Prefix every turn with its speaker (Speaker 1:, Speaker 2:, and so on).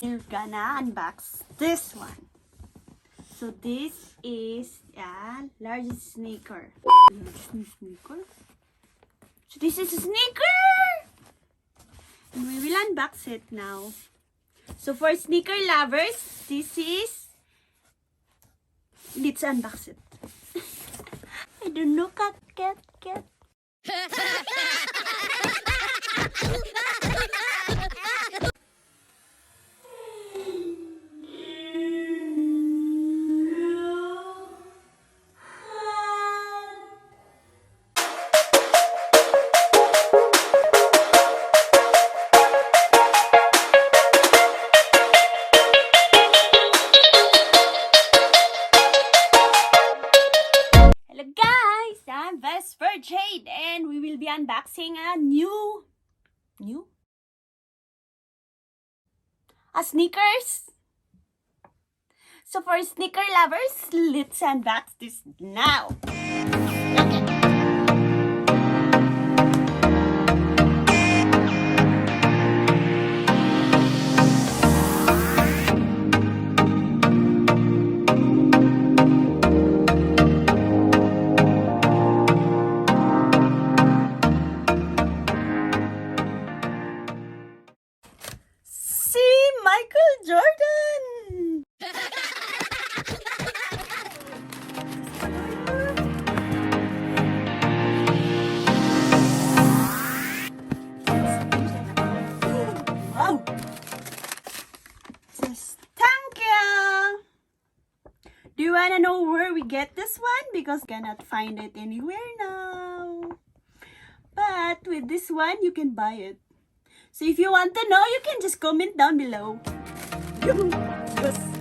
Speaker 1: We're gonna unbox this one. So this is a large sneaker. So this is a sneaker! And we will unbox it now. So for sneaker lovers, this is... Let's unbox it. I don't know, cat. Hello guys, I'm Bred and we will be unboxing a sneakers. So for sneaker lovers, let's unbox this now. See Michael Jordan. Wow. Says, thank you. Do you wanna know where we get this one? Because cannot find it anywhere now. But with this one, you can buy it. So if you want to know, you can just comment down below. Yes.